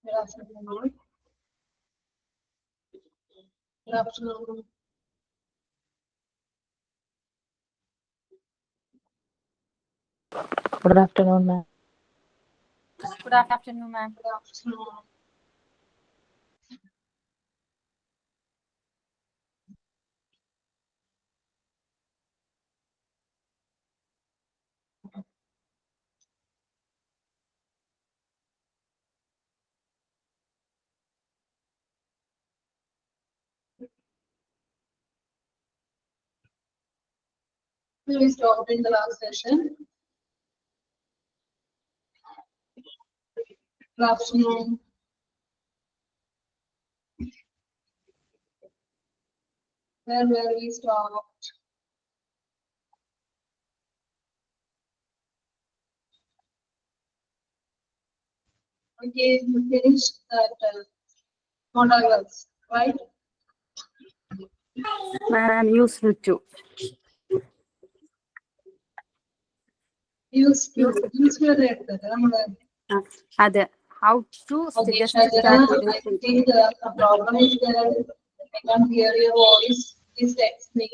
Good afternoon. Good afternoon. Good afternoon, ma'am. Good afternoon, ma'am. Good afternoon. We stopped in the last session. Good afternoon. Where we stopped? Okay, we finished that models, right? Ma'am, useful too. Used to Other. How to okay, just Shajara, start I think the problem is that I can't hear your voice. Please text me.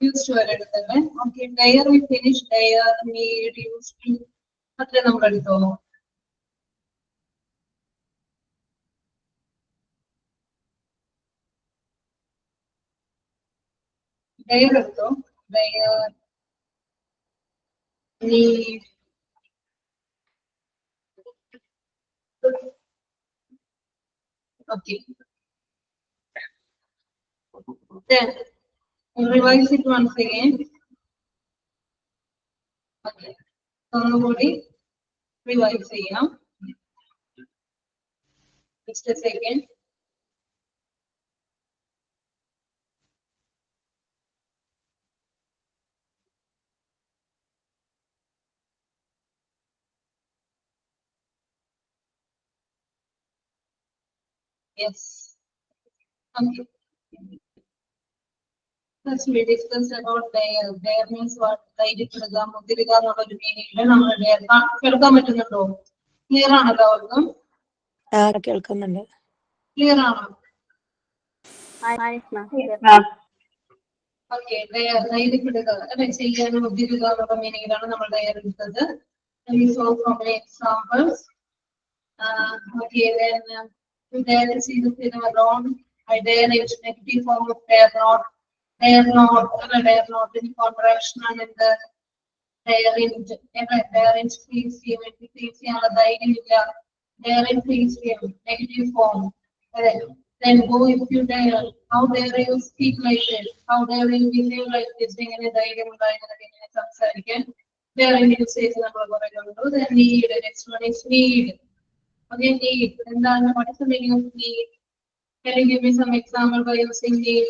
Used to it. Okay, there we finished there, need, used to. അത്രേ നമ്മൾ എടുത്തോളൂ. There എടുത്തോ. There, need. Okay. Then revise it once again. Okay. ഒന്നുകൂടി revise ചെയ്യാം. Just a second. Yes. Okay. First we discussed about there. There means what? ധൈര്യപ്പെടുക, മുതിരുക എന്നുള്ളൊരു മീനിങ്ങില് നമ്മൾ there കേൾക്കാൻ പറ്റുന്നുണ്ടോ? ക്ലിയർ ആണോ എല്ലാവർക്കും? കേൾക്കുന്നുണ്ട്. ക്ലിയർ ആണോ? ഓക്കെ, ധൈര്യപ്പെടുക അല്ലെ, ചെയ്യാനും മുതിരുക എന്നുള്ള മീനിങ്ങിലാണ് നമ്മൾ there എടുത്തത്. We saw from the examples. Okay, then there is in our own. I dare is negative form of dare not in contraction and in the there in please see there in please negative form. Then go if you dare. How dare you speak like this? How dare you behave like this? There in you say then need. Next one is need. Again need. And then what is the meaning of need? Can you give me some example by using need?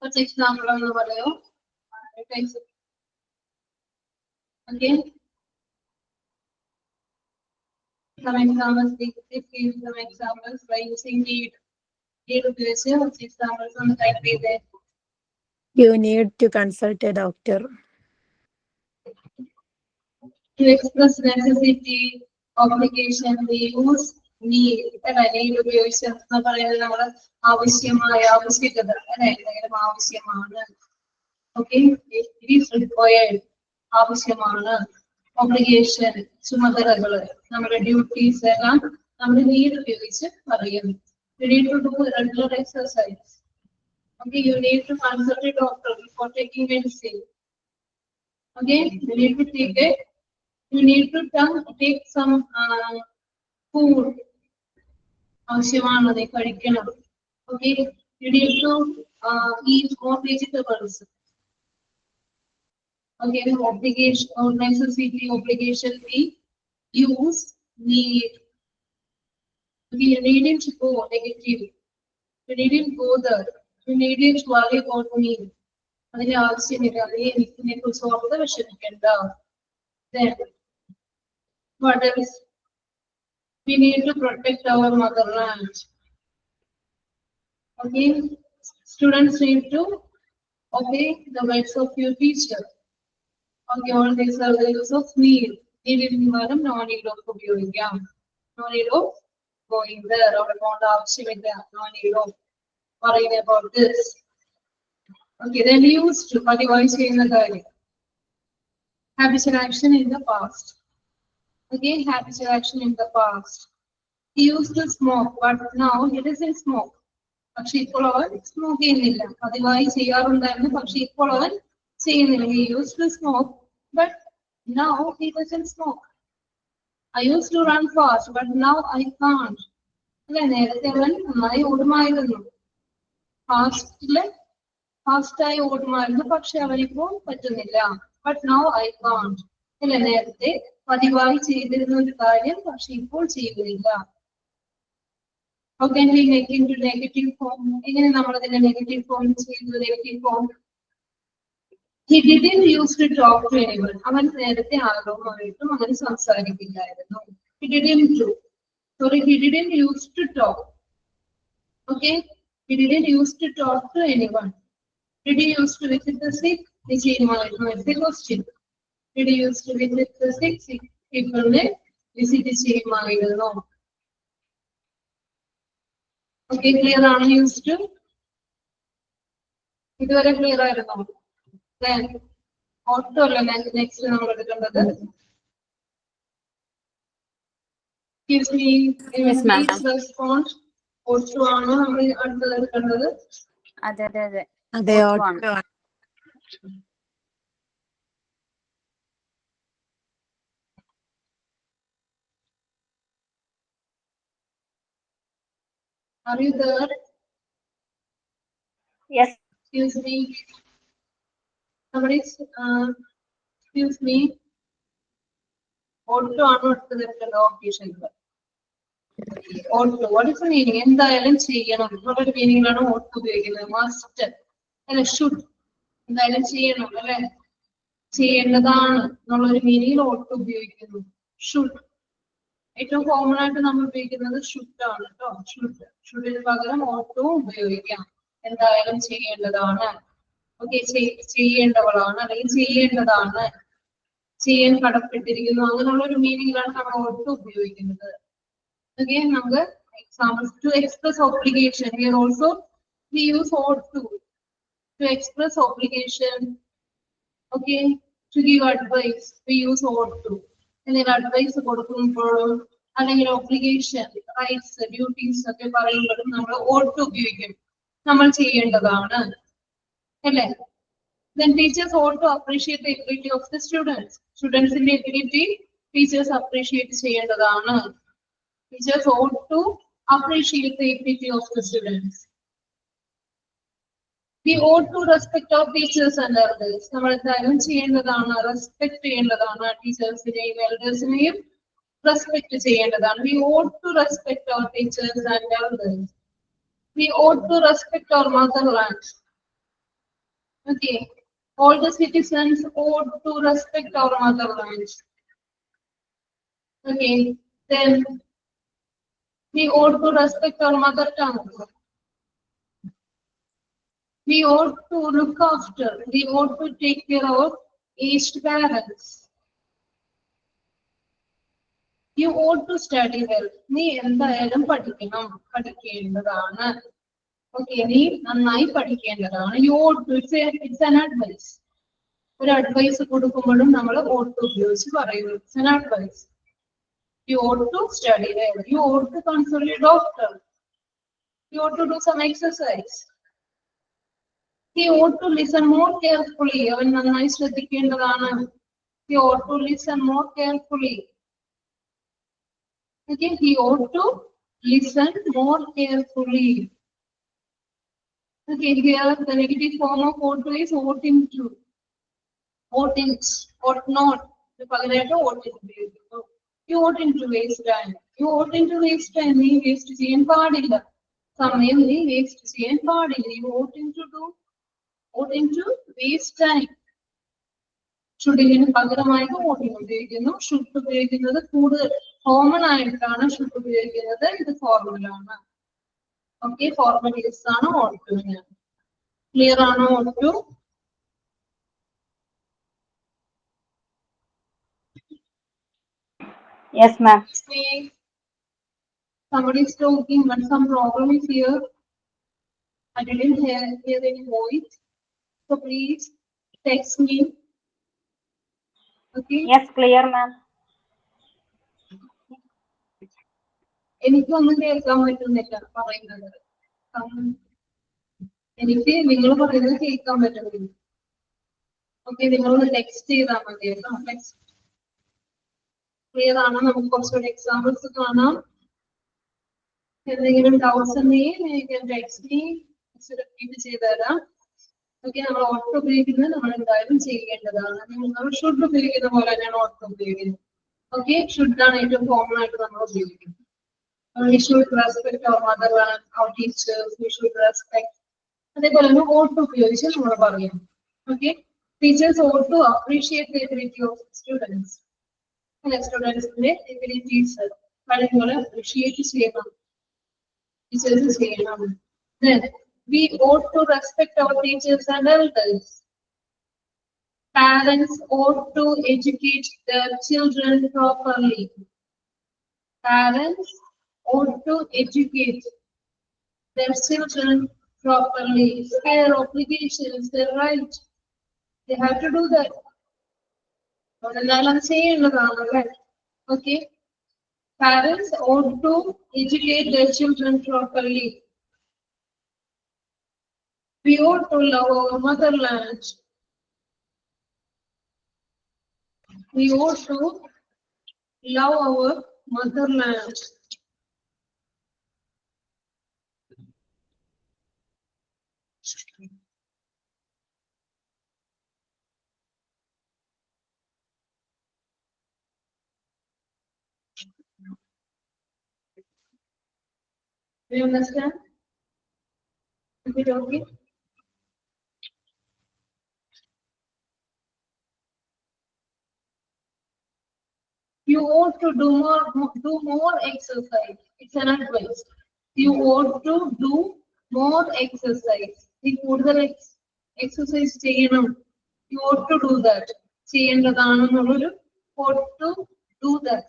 What's example on the video? Again, some examples. Please give some examples by using need. Need to place what's examples on the type B there. You need to consult a doctor. To express necessity, obligation, we use need. Need ഉപയോഗിച്ച് എന്ന് പറയുന്നത് നമ്മൾ ആവശ്യമായ ആവശ്യകത അല്ലെ, എന്തെങ്കിലും ആവശ്യമാണ്. Okay, it is required. ആവശ്യമാണ്. Obligation, ചുമതലകള്, നമ്മുടെ ഡ്യൂട്ടീസ് എല്ലാം നമ്മൾ need ഉപയോഗിച്ച് പറയുന്നു. You need to do regular exercise. Okay, you need to consult a doctor before taking medicine. Okay, you need to take some food. ആവശ്യമാണ് കഴിക്കണം. Okay, you need to eat more vegetables. Okay, obligation or necessity, obligation, we use need. Okay, you needn't go negative. You needn't go there. You needn't worry about me. അതിന്റെ ആവശ്യമില്ല. ഇതിനെ കുറിച്ച് ഓർത്ത് വിഷമിക്കണ്ട. Then what else? We need to protect our motherland. Okay, Students need to obey the words of your teacher. Okay, all these are the use of need. Need in no need of ഉപയോഗിക്കാം. No need of going there. അവിടെ പോകേണ്ട ആവശ്യമില്ല. No need of worrying about this. Okay, then used to പതിവായി ചെയ്യുന്ന കാര്യം. Habitual action in the past. Okay, habitual action in the past. He used to smoke, but now he doesn't smoke. പക്ഷെ ഇപ്പോൾ അവൻ smoke ചെയ്യുന്നില്ല. പതിവായി ചെയ്യാറുണ്ടായിരുന്നു, പക്ഷെ ഇപ്പോൾ അവൻ ചെയ്യുന്നില്ല. He used to smoke, but now he doesn't smoke. I used to run fast, but now I can't. അല്ലെ, നേരത്തെ അവൻ നന്നായി ഓടുമായിരുന്നു, ഫാസ്റ്റായി ഓടുമായിരുന്നു, പക്ഷെ അവനിപ്പോൾ പറ്റുന്നില്ല. But now I can't. അല്ലെ, നേരത്തെ പതിവായി ചെയ്തിരുന്ന ഒരു കാര്യം പക്ഷെ ഇപ്പോൾ ചെയ്യുന്നില്ല. How can we make into negative form? എങ്ങനെ നമ്മൾ അതിന്റെ നെഗറ്റീവ് ഫോം ചെയ്തു? Negative form, he didn't used to talk to anyone. അവൻ നേരത്തെ ആരോടുമായിട്ടും അങ്ങനെ സംസാരിക്കില്ലായിരുന്നു. He didn't used to talk. Okay, he didn't used to talk to anyone. Did he used to visit the sick? നിശ്ചയമായിരുന്നു എന്റെ question. Did he used to visit the sick people? Visit ചെയ്യുമായിരുന്നു. Okay, clear ആണ് used to? ഇതുവരെ clear ആയിരുന്നോ? Then auto അല്ല next നമ്മൾ എടുക്കേണ്ടത്. Gives me response. Auto ആണ് നമ്മൾ അടുത്തത് എടുക്കേണ്ടത്. അതെ അതെ അതെ അതെ, ഓട്ടോ ആണ്. ഓട്ടോ ആണ്. Are you there? Yes. Excuse me. Somebody, excuse me. Auto ആണ് എടുത്തത് എടുക്കേണ്ടത്. ഓക്കേഷൻ ഓട്ടോ, വാട്ട് ഇസ് മീനിങ്? എന്തായാലും ചെയ്യണം എന്നുള്ളൊരു മീനിങ്ങിലാണ് ഓട്ടോ ഉപയോഗിക്കുന്നത്. മസ്റ്റ് അല്ലെ, ഷുഡ്, എന്തായാലും ചെയ്യണം അല്ലെ, ചെയ്യേണ്ടതാണ് എന്നുള്ളൊരു മീനിങ്ങിൽ ഓട്ടോ ഉപയോഗിക്കുന്നു. ഷുഡ് ഏറ്റവും കോമൺ ആയിട്ട് നമ്മൾ ഉപയോഗിക്കുന്നത് ഷുഡ് ആണ് കേട്ടോ. ഷുഡിന് പകരം ഓട്ടോ ഉപയോഗിക്കാം. എന്തായാലും ചെയ്യേണ്ടതാണ്, ഓക്കെ, ചെയ്യേണ്ടവളാണ് അല്ലെങ്കിൽ ചെയ്യേണ്ടതാണ്, ചെയ്യാൻ കടപ്പെട്ടിരിക്കുന്നു, അങ്ങനെയുള്ള ഒരു മീനിങ്ങിലാണ് നമ്മൾ ഓട്ടോ ഉപയോഗിക്കുന്നത്. ഓക്കെ, നമുക്ക് examples. To express obligation, here also we use ought to express obligation. Okay, to give advice we use ought to. എന്തെങ്കിലും അഡ്വൈസ് കൊടുക്കുമ്പോഴും അല്ലെങ്കിൽ ഒബ്ലിഗേഷൻ, റൈറ്റ്സ്, ഡ്യൂട്ടീസ് ഒക്കെ പറയുമ്പോഴും നമ്മൾ ought to ഉപയോഗിക്കും. നമ്മൾ ചെയ്യേണ്ടതാണ് അല്ലേ. Then teachers ought to appreciate the ability of the students. Students in the ability, teachers appreciate ചെയ്യേണ്ടതാണ്. Teachers ought to appreciate the ability of the students. We ought to respect our teachers and elders. നമ്മൾ എന്തായാലും ചെയ്യേണ്ടതാണ്, respect ചെയ്യേണ്ടതാണ്. ടീച്ചേഴ്സിനെയും എൽഡേഴ്സിനെയും respect ചെയ്യേണ്ടതാണ്. We ought to respect our teachers and elders. We ought to respect our motherland. Okay, all the citizens ought to respect our motherland. Okay, then we ought to respect our mother tongue. We ought to look after, we ought to take care of aged parents. You ought to study well. നീ എന്തായാലും പഠിക്കണം, പഠിക്കേണ്ടതാണ്. Okay, നീ നന്നായി പഠിക്കേണ്ടതാണ്. You ought to, it's an advice. ഒരു advice കൊടുക്കുമ്പോഴും നമ്മൾ ought to ഉപയോഗിച്ച് പറയുന്നു. It's an advice. You ought to study well. You ought to consult your doctor. You ought to do some exercise. He ought to listen more carefully. അവൻ നന്നായി ശ്രദ്ധിക്കേണ്ടതാണ്. He ought to listen more carefully. Okay, he ought to listen more carefully. Okay, here the negative form of ought to is oughting to. Oughtings, ought not. The പകരമായിട്ട് oughting ഉപയോഗിക്കുന്നു. You oughtn't to waste time. You oughtn't to waste time. നീ waste ചെയ്യാൻ പാടില്ല. സമയം നീ waste ചെയ്യാൻ പാടില്ല. You oughtn't to waste time. ഷുഡിന് പകരമായിട്ട് oughting ഉപയോഗിക്കുന്നു. ഷുഡ് ഉപയോഗിക്കുന്നത് കൂടുതൽ കോമൺ ആയിട്ടാണ്. ഷുഡ് ഉപയോഗിക്കുന്നത് ഇത് ഫോർമലാണ്. ഓക്കെ, ഫോർമൽ യൂസ് ആണ് ought to. Clear ആണോ ഒട്ടു? Yes, ma'am. Somebody is talking, but some problem is here. I didn't hear any voice. So please text me. Okay. Yes, clear, ma'am. എനിക്കൊന്നും കേൾക്കാൻ പറ്റുന്നില്ല പറയുന്നത്. എനിക്ക് നിങ്ങൾ പറയുന്നത് കേൾക്കാൻ പറ്റുന്നില്ല. ഓക്കെ, നിങ്ങളൊന്ന് ടെക്സ്റ്റ് ചെയ്താൽ മതി കേട്ടോ. ക്ലിയർ ആണ്? നമുക്ക് കുറച്ചുകൂടി എക്സാമ്പിൾസ് കാണാം. എന്തെങ്കിലും ഡൗട്ട്സ് ഉണ്ടെങ്കിൽ ടെക്സ്റ്റ് റിപ്പീറ്റ് ചെയ്ത് തരാം. ഓക്കെ, നമ്മൾ ഓട്ടോ ഉപയോഗിക്കുന്നത് നമ്മൾ എന്തായാലും ചെയ്യേണ്ടതാണ്. നമ്മൾ ഷുഡ് ഉപയോഗിക്കുന്ന പോലെ തന്നെയാണ് ഓട്ടോ ഉപയോഗിക്കുന്നത്. ഓക്കെ, ഷുഡ് ആണ് ഏറ്റവും കോമൺ ആയിട്ട് നമ്മൾ ഉപയോഗിക്കുന്നത്. We should respect our motherland, our teachers, we should respect. അതേപോലെ തന്നെ ought to ഉപയോഗിച്ച് നമ്മൾ പറയും. Okay, teachers ought to appreciate the ability of students. സ്റ്റുഡൻസിന്റെ എബിലിറ്റീസ് കഴിവുകളെ അപ്രീഷിയേറ്റ് ചെയ്യണം, ടീച്ചേഴ്സ് ചെയ്യണം. Then we ought to respect our teachers and elders. Parents ought to educate their children properly. Parents ought to educate their children properly. It's their obligation, it's their right. They have to do that. Okay. Parents ought to educate their children properly. We ought to love our motherland. We ought to love our motherland. Do you understand? Is it okay? You ought to do more exercise. It's an advice. You ought to do more exercise. You കൂടുതൽ exercise ചെയ്യണം. You ought to do that. ചെയ്യേണ്ടതാണെന്നുള്ളൊരു ought to do that.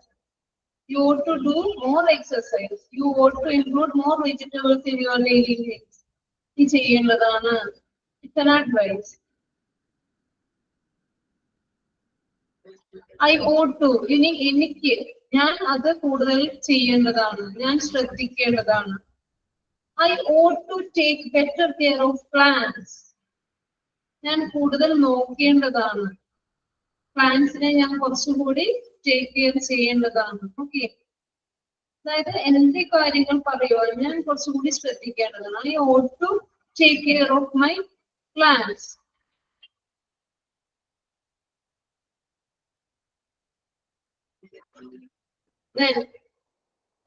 You ought to do more exercise. You ought to include more vegetables in your daily meals. ഇത് ചെയ്യേണ്ടതാണ്. It's an advice. I ought to. ഇനി എനിക്ക് ഞാൻ അത് കൂടുതൽ ചെയ്യേണ്ടതാണ്, ഞാൻ ശ്രദ്ധിക്കേണ്ടതാണ്. I ought to take better care of plants. ഞാൻ കൂടുതൽ നോക്കേണ്ടതാണ്. പ്ലാന്റ്സിനെ ഞാൻ കുറച്ചുകൂടി ടേക്ക് കെയർ ചെയ്യേണ്ടതാണ്. ഓക്കെ, അതായത് എന്റെ കാര്യങ്ങൾ പറയുവാൻ ഞാൻ കുറച്ചുകൂടി ശ്രദ്ധിക്കേണ്ടതാണ്. I ought to take care of my plants. Then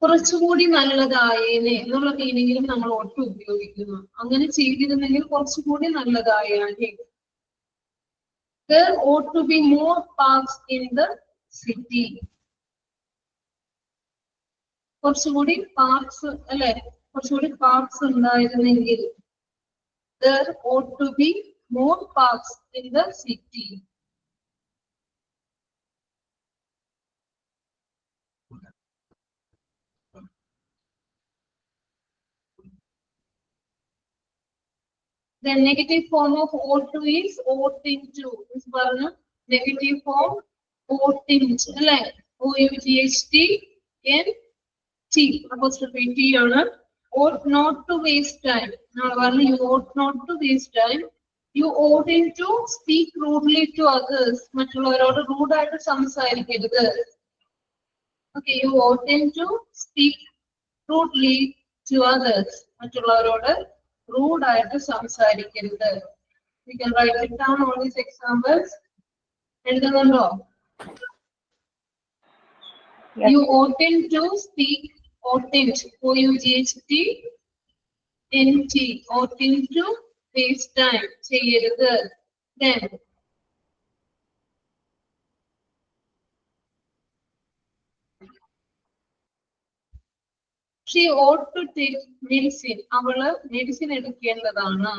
കുറച്ചുകൂടി നല്ലതായേനെ എന്നുള്ള മീനിങ്ങിലും നമ്മൾ ought ഉപയോഗിക്കുന്നു. അങ്ങനെ ചെയ്തിരുന്നെങ്കിൽ കുറച്ചുകൂടി നല്ലതായേനെ. There ought to be more parks in the city. കുറച്ചുകൂടി പാർക്സ് അല്ലെ, കുറച്ചുകൂടി പാർക്സ് ഉണ്ടായിരുന്നെങ്കിൽ. There ought to be more parks in the city. The negative form of ought to is ought into. This is negative form ought into. Like OUGHT apostrophe T ആണ്. Ought not to waste time. Now you ought not to waste time. You ought to speak rudely to others. മറ്റുള്ളവരോട് rude ആയിട്ട് സംസാരിക്കരുത്. Okay, you ought to speak rudely to others. മറ്റുള്ളവരോട് rude ആയിട്ട് സംസാരിക്കരുത്. We can write it down, all these examples. എഴുതുന്നുണ്ടോ? You oughtn't to speak, oughtn't, OUGHT, oughtn't to waste time, ചെയ്യരുത്. Then she ought to take medicine. അവള് medicine എടുക്കേണ്ടതാണ്.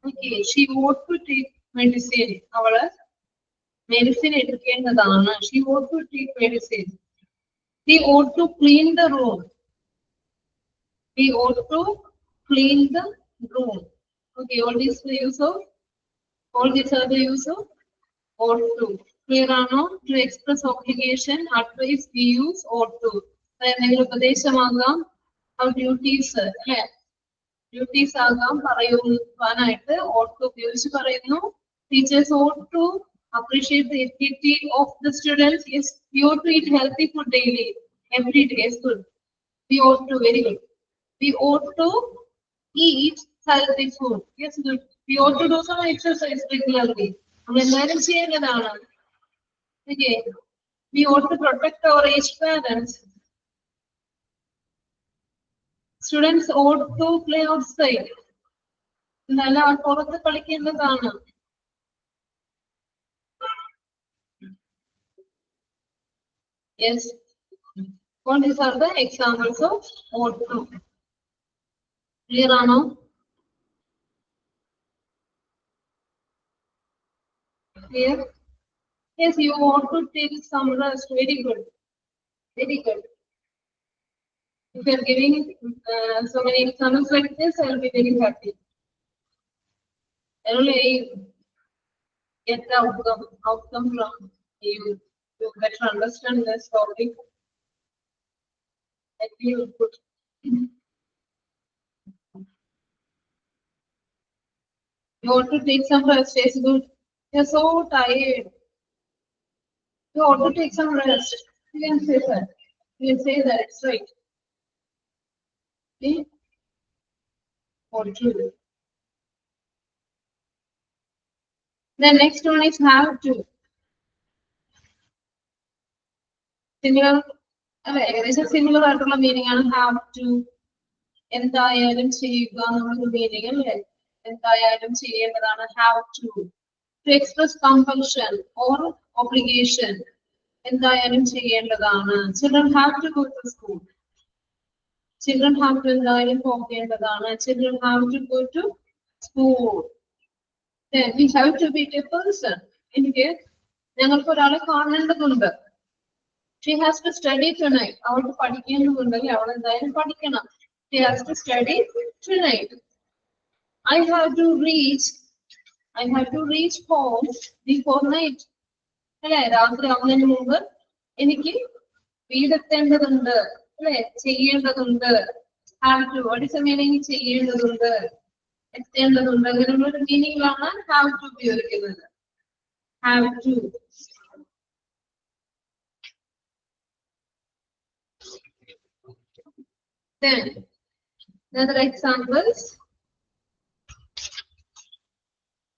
Okay, she ought to take medicine. അവള് medicine എടുക്കേണ്ടതാണ്. She ought to take medicine. He ought to clean the room. He ought to clean the room. Okay, all these are the use of ought to. Clear ആണോ? To express obligation, advice, we use ought to. എന്തെങ്കിലും ഉപദേശമാകാം, our duties, അല്ലേ? Duties ആകാം പറയുവാനായിട്ട് ought to ഉപയോഗിച്ച് പറയുന്നു. Teachers ought to appreciate the activity of the students. Yes, we ought to eat healthy food daily, every day. Is good. We ought to, very good. We ought to eat healthy food. Yes, good. We ought to do some exercise regularly. നമ്മളെല്ലാവരും ചെയ്യേണ്ടതാണ്. Okay. We ought to protect our aged parents. Students ought to play outside. നല്ല പുറത്ത് കളിക്കേണ്ടതാണ്. Yes. All these are the examples of ought to. Clear ആണോ? Clear? Yes, you ought to take some rest. Very good. Very good. If you are giving so many examples like this, I will be very happy. I only get the outcome from you to better understand this topic. I feel good. You ought to take some rest. It's good. You're so tired. You ought to take some rest. You can say that. You can say that. It's right. Okay? Ought to. The next one is have to. Similar, ഏകദേശം similar ആയിട്ടുള്ള meaning ആണ് have to. എന്തായാലും ചെയ്യുക എന്നുള്ള meaning അല്ലേ? എന്തായാലും ചെയ്യേണ്ടതാണ് have to. To express compulsion or obligation. എന്തായാലും ചെയ്യേണ്ടതാണ്. Children have to go to school. Children have to എന്തായാലും പോകേണ്ടതാണ്. Children have to go to school. Then we have to meet a person. എനിക്ക് ഞങ്ങൾക്ക് ഒരാളെ കാണേണ്ടതുണ്ട്. She has to study tonight. അവൾക്ക് പഠിക്കേണ്ടതുണ്ടെങ്കിൽ അവൾ എന്തായാലും പഠിക്കണം. She has to study tonight. I have to reach home before night. അല്ലെ, രാത്രി ആവുന്നതിന് മുമ്പ് എനിക്ക് വീടെത്തേണ്ടതുണ്ട്, അല്ലെ, ചെയ്യേണ്ടതുണ്ട്. Have to. What is the meaning? ചെയ്യേണ്ടതുണ്ട്, എത്തേണ്ടതുണ്ട്. അങ്ങനെയുള്ള ഒരു മീനിങ്ങിലാണ് have to ഉപയോഗിക്കുന്നത്. Have to. Then another examples.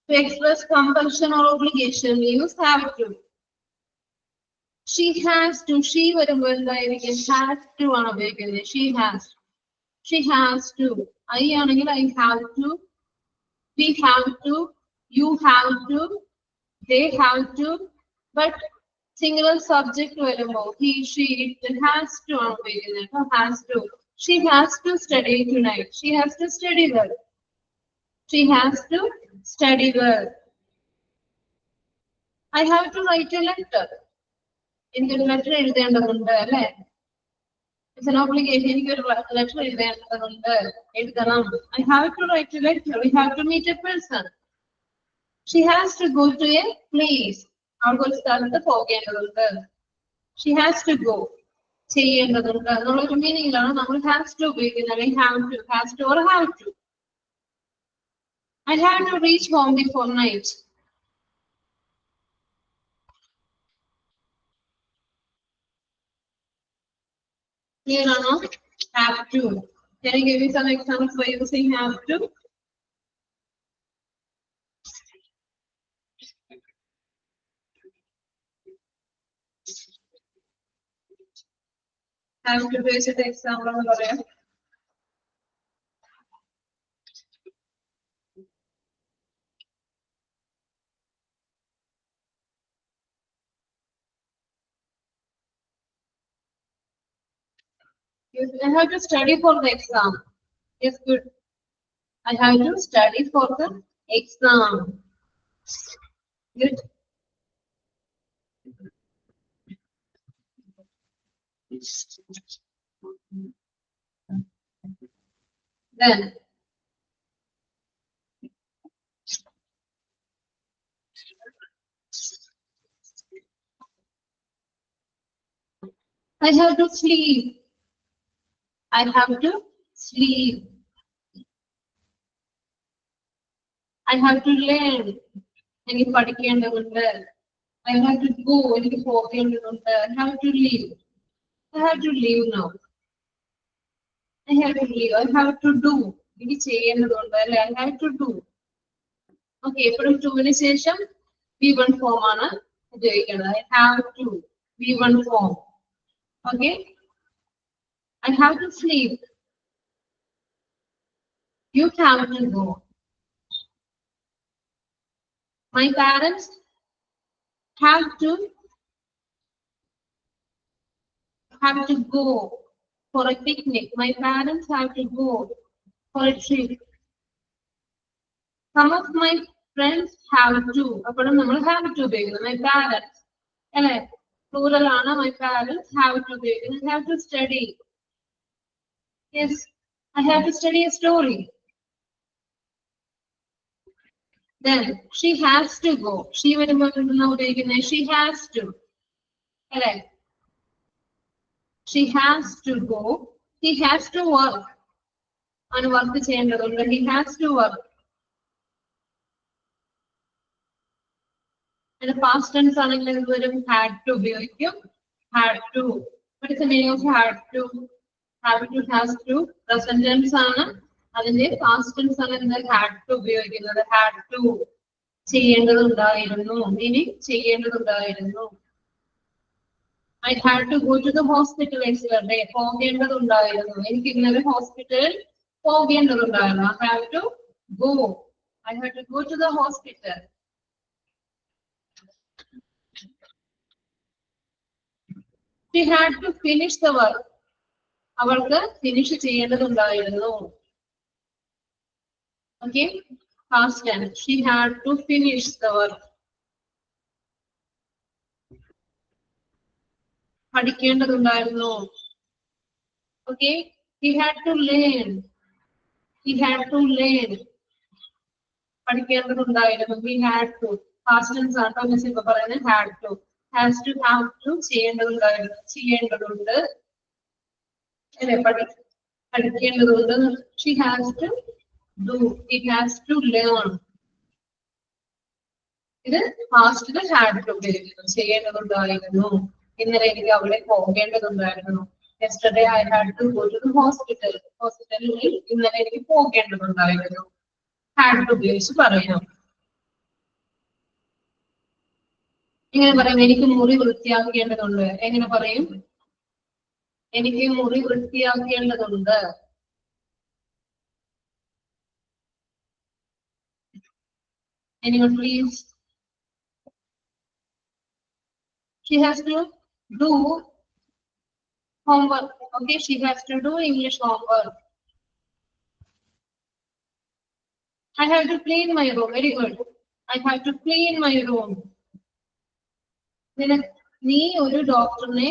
To express compulsion or obligation, we use have to. She has to. She വരുമ്പോൾ എന്തായിരിക്കും? Has to ആണ് ഉപയോഗിക്കുന്നത്. She has. She has to. I ആണെങ്കിൽ I have to. We have to. You have to. They have to. But singular subject വരുമ്പോൾ he, she, it has to ആണ് ഉപയോഗിക്കുന്നത്. Has to. She has to study tonight. She has to study well. She has to study well. I have to write a letter. എനിക്കൊരു letter എഴുതേണ്ടതുണ്ട്, അല്ലെ? It's an obligation. എനിക്കൊരു letter എഴുതേണ്ടതുണ്ട്, എഴുതണം. I have to write a letter. We have to meet a person. She has to go to a place. അവൾക്ക് ഒരു സ്ഥലത്ത് പോകേണ്ടതുണ്ട്. She has to go. ചെയ്യേണ്ടതുണ്ട് എന്നുള്ളൊരു മീനിങ്ങിലാണ് നമ്മൾ has to ഉപയോഗിക്കുന്നത്. Has to or have to. I have to reach home before night. Clear or not? Have to. Can I give you some examples by using have to? Have to base the example on the I have to study for the exam. Yes, good. I have to study for the exam. Good. Then I have to sleep. I have to sleep. I have to learn. എനിക്ക് പഠിക്കേണ്ടതുണ്ട്. I have to go. എനിക്ക് പോകേണ്ടതുണ്ട്. I have to leave. I have to leave now. I have to leave. I have to do. എനിക്ക് ചെയ്യേണ്ടതുണ്ട് അല്ലെ? I have to do. Okay, എപ്പോഴും ടുവിന് ശേഷം V1 ഫോം ആണ് ഉപയോഗിക്കുന്നത്. I have to. V1 form. Okay. I have to sleep. You have to go. My parents have to go for a picnic. My parents have to go for a trip. Some of my friends have to. അപ്പോൾ നമ്മൾ have to ഉപയോഗിക്കുന്നത്. My parents. അല്ലേ? Plural ആണ്. My parents have to ഉപയോഗിക്കുന്നത്. I have to study. Yes, I have to study a story. Then she has to go. She വരുമ്പോൾ എന്താണ് ഉപയോഗിക്കുന്നത്? She has to. അല്ലേ? She has to go. He has to work. അവന് work ചെയ്യേണ്ടതുണ്ട്. He has to work. And past tense ആണെങ്കിൽ എന്ത് വരും? Had to ഉപയോഗിക്കും. Had to. What is the meaning of had to? Have to, has to. Present tense ആണ്. അതിന്റെ past tense ആണ് എന്ത്? Had to ഉപയോഗിക്കുന്നത്. Had to. ചെയ്യേണ്ടതുണ്ടായിരുന്നു. ഇനി ചെയ്യേണ്ടതുണ്ടായിരുന്നു. I had to go to the hospital yesterday. പോകേണ്ടതുണ്ടായിരുന്നു. എനിക്ക് ഇന്നലെ ഹോസ്പിറ്റലിൽ പോകേണ്ടതുണ്ടായിരുന്നു. I have to go. I had to go to the hospital. She had to finish the work. അവൾക്ക് finish ചെയ്യേണ്ടതുണ്ടായിരുന്നു. Okay, past tense. She had to finish the work. പഠിക്കേണ്ടതുണ്ടായിരുന്നു. Okay, he had to learn. He had to learn. പഠിക്കേണ്ടതുണ്ടായിരുന്നു. He had to. Past tense ആട്ടോ miss ഇപ്പൊ പറയുന്നത് had to. Has to, have to. ചെയ്യേണ്ടതുണ്ടായിരുന്നു. ചെയ്യേണ്ടതുണ്ട്. അല്ലെ? പഠിക്കേണ്ടതുണ്ട്. She has to do. It has to learn. ഇത് പാസ്റ്റില് had to ഉപയോഗിക്കുന്നു. ചെയ്യേണ്ടതുണ്ടായിരുന്നു. ഇന്നലെ എനിക്ക് അവിടെ പോകേണ്ടതുണ്ടായിരുന്നു. Yesterday I had to go to the hospital. ഹോസ്പിറ്റലിൽ ഇന്നലെ എനിക്ക് പോകേണ്ടതുണ്ടായിരുന്നു. Had to ഉപയോഗിച്ച് പറയണം. എങ്ങനെ പറയും? എനിക്ക് മുറി വൃത്തിയാക്കേണ്ടതുണ്ട്. എങ്ങനെ പറയും? എനിക്ക് മുറി വൃത്തിയാക്കേണ്ടതുണ്ട്. Anyone please? She has to do homework. Okay, she has to do English homework. I have to clean my room. Very good. I have to clean my room. നീ ഒരു ഡോക്ടറിനെ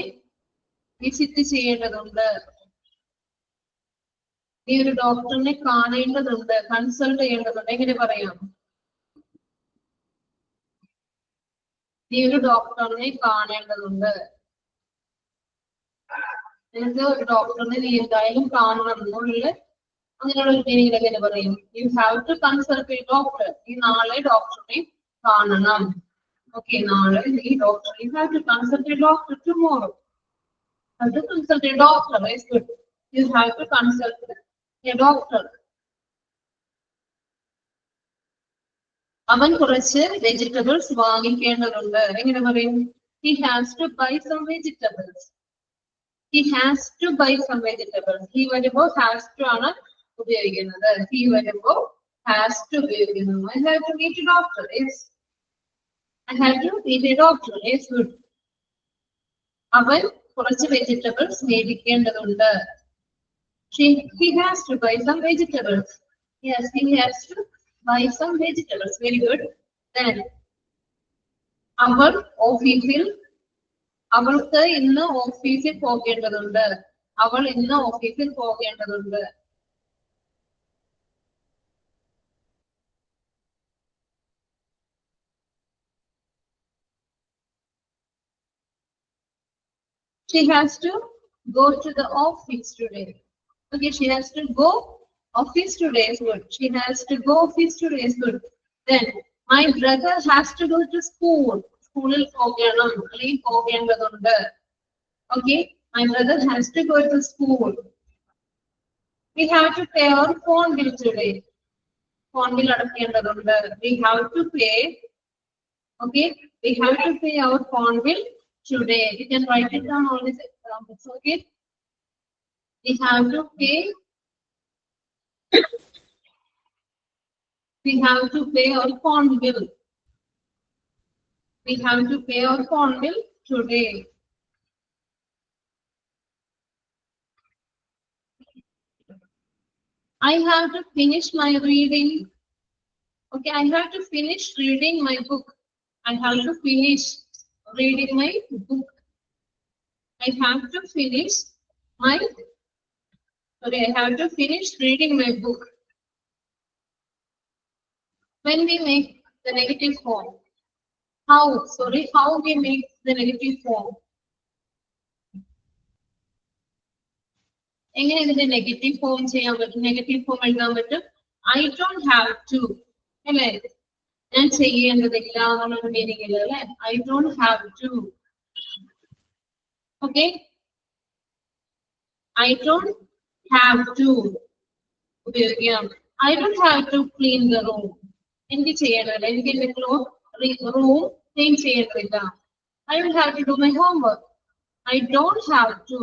വിസിറ്റ് ചെയ്യേണ്ടതുണ്ട്. നീ ഒരു ഡോക്ടറിനെ കാണേണ്ടതുണ്ട്. കൺസൾട്ട് ചെയ്യേണ്ടതുണ്ട്. എങ്ങനെ പറയാം? നീ ഒരു ഡോക്ടറിനെ കാണേണ്ടതുണ്ട്. നിനക്ക് ഒരു ഡോക്ടറിനെ നീ എന്തായാലും കാണണം എന്നുള്ള അങ്ങനെയുള്ള ഒരു മീനിങ്ങിൽ എങ്ങനെ പറയും? You have to consult a doctor. നീ നാളെ ഡോക്ടറിനെ കാണണം. ഓക്കെ, നാളെ നീ doctor. You have to consult a doctor tomorrow. Have to consult a doctor. It's good. You have to consult a doctor. അവൻ കുറച്ച് വെജിറ്റബിൾസ് വാങ്ങിക്കേണ്ടതുണ്ട്. എങ്ങനെ പറയും? He has to buy some vegetables. He has to buy some vegetables. He വരുമ്പോൾ has to ആണ് ഉപയോഗിക്കുന്നത്. He വരുമ്പോൾ has to ഉപയോഗിക്കുന്നു. I have to meet a doctor. Yes. I have to meet a doctor. It's good. അവൻ കുറച്ച് vegetables മേടിക്കേണ്ടതുണ്ട്. He has to buy some vegetables. Yes, he has to buy some vegetables. Very good. Then അവൾ ഓഫീസിൽ അവൾക്ക് ഇന്ന് ഓഫീസിൽ പോകേണ്ടതുണ്ട്. അവൾ ഇന്ന് ഓഫീസിൽ പോകേണ്ടതുണ്ട്. She has to go to the office today. Okay, she has to go office today is good. She has to go office today is good. Then my brother has to go to school. Schoolil പോകണം അല്ലെങ്കിൽ പോകേണ്ടതുണ്ട്. Okay, my brother has to go to school. We have to pay our phone bill today. Phone bill അടയ്ക്കേണ്ടതുണ്ട്. We have to pay. Okay, we have to pay our phone bill today. You can write it down all these examples. Okay, we have to pay. We have to pay our phone bill. We have to pay our phone bill today. I have to finish my reading. Okay, I have to finish reading my book. I have to finish reading my book. I have to finish my. Okay, I have to finish reading my book. When we make the negative form, how we make the negative form? എങ്ങനെ ഇതിന്റെ negative form ചെയ്യാൻ പറ്റും? Negative form എഴുതാൻ പറ്റും. I don't have to, അല്ലേ? ഞാൻ ചെയ്യേണ്ടതില്ല എന്നുള്ള മീനിങ് ഇല്ല അല്ലെ? I don't have to. Okay, I don't have to ഉപയോഗിക്കാം. I don't have to clean the room. എനിക്ക് ചെയ്യണമല്ലോ, എനിക്ക് എന്റെ റൂം ക്ലീൻ ചെയ്യേണ്ടതില്ല. I don't have to do my homework. I don't have to.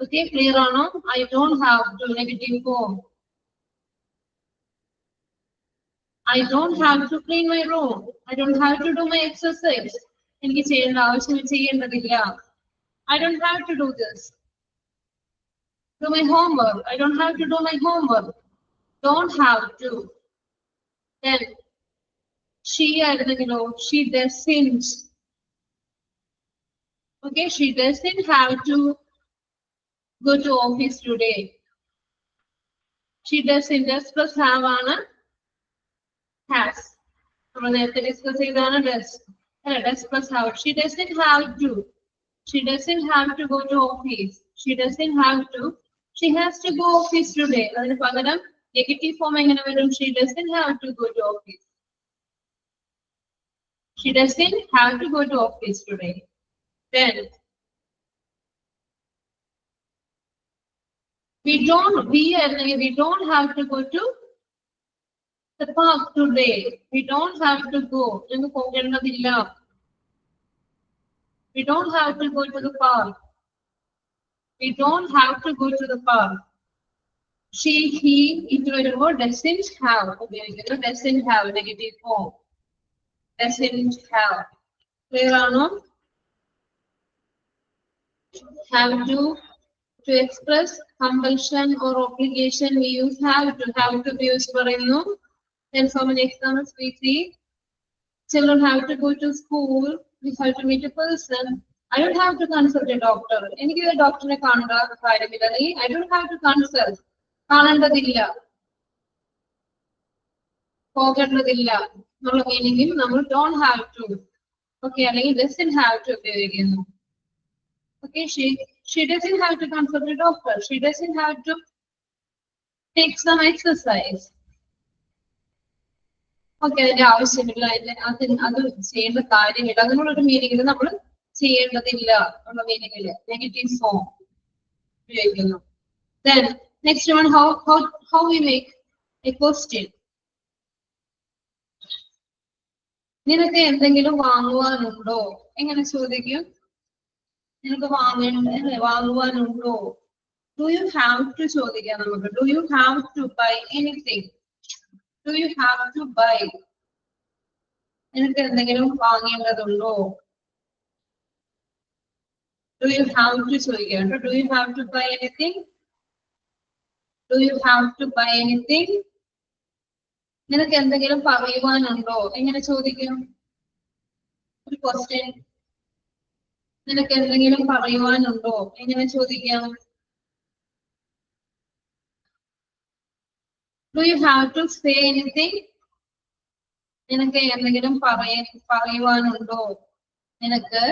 Okay, clear ആണോ? I don't have to negative form. I don't have to clean my room. I don't have to do my exercise. എനിക്ക് ചെയ്യേണ്ട ആവശ്യം ചെയ്യേണ്ടതില്ല. I don't have to do this. Do my homework. I don't have to do my homework. Don't have to. Then she ആയിരുന്നെങ്കിലോ? She doesn't. Okay, she doesn't have to go to office today. She doesn't. Does plus have ആണ് has. നമ്മൾ നേരത്തെ discuss ചെയ്താണ് does. അല്ല, does plus have. She doesn't have to. She doesn't have to go to office. She doesn't have to. She has to go office today. അതിന് പകരം negative form എങ്ങനെ വരും? She doesn't have to go to office. She doesn't have to go to office today. Then we don't have to go to the park today. We don't have to go. ഞങ്ങൾക്ക് പോകേണ്ടതില്ല. We don't have to go to the park. We don't have to go to the park. She, he, it വരുമ്പോൾ doesn't have ഉപയോഗിക്കുന്നു. Doesn't have negative form. Doesn't have. Clear ആണോ? Have to express compulsion or obligation we use have to. Have to be used പറയുന്നു. Then so many examples we see. Children have to go to school. We have to meet a person. I don't have to consult a doctor. എനിക്ക് ഒരു ഡോക്ടറെ കാണേണ്ട കാര്യമില്ല. അല്ലെങ്കിൽ I don't have to consult. കാണേണ്ടതില്ല. പോകേണ്ടതില്ല എന്നുള്ള മീനിങ്ങിൽ നമ്മൾ don't have to. Okay, അല്ലെങ്കിൽ doesn't have to ഉപയോഗിക്കുന്നു. Okay, she doesn't have to consult a doctor. She doesn't have to take some exercise. Okay, അതിന്റെ ആവശ്യമില്ല. അത് ചെയ്യേണ്ട കാര്യമില്ല. അങ്ങനെയുള്ളൊരു മീനിങ്ങിൽ നമ്മൾ ചെയ്യേണ്ടതില്ല എന്നുള്ള മീനിങ്ങിൽ നെഗറ്റീവ് ഫോം ഉപയോഗിക്കുന്നു. Then next one, how we make a question. നിനക്ക് എന്തെങ്കിലും വാങ്ങുവാനുണ്ടോ? എങ്ങനെ ചോദിക്കും? നിനക്ക് വാങ്ങുവാനുണ്ടോ? Do you have to ചോദിക്കാം നമുക്ക്. Do you have to buy anything? Do you have to buy? നിനക്ക് എന്തെങ്കിലും വാങ്ങേണ്ടതുണ്ടോ? Do you have to ചോദിക്കാം. Do you have to buy anything? Do you have to buy anything? നിനക്ക് എന്തെങ്കിലും പറയുവാനുണ്ടോ എങ്ങനെ ചോദിക്കും? ഒരു ക്വസ്റ്റ്യൻ. നിനക്ക് എന്തെങ്കിലും പറയുവാനുണ്ടോ എങ്ങനെ ചോദിക്കാം? Do you have to say anything? നിനക്ക് എന്തെങ്കിലും പറയുവാനുണ്ടോ? നിനക്ക്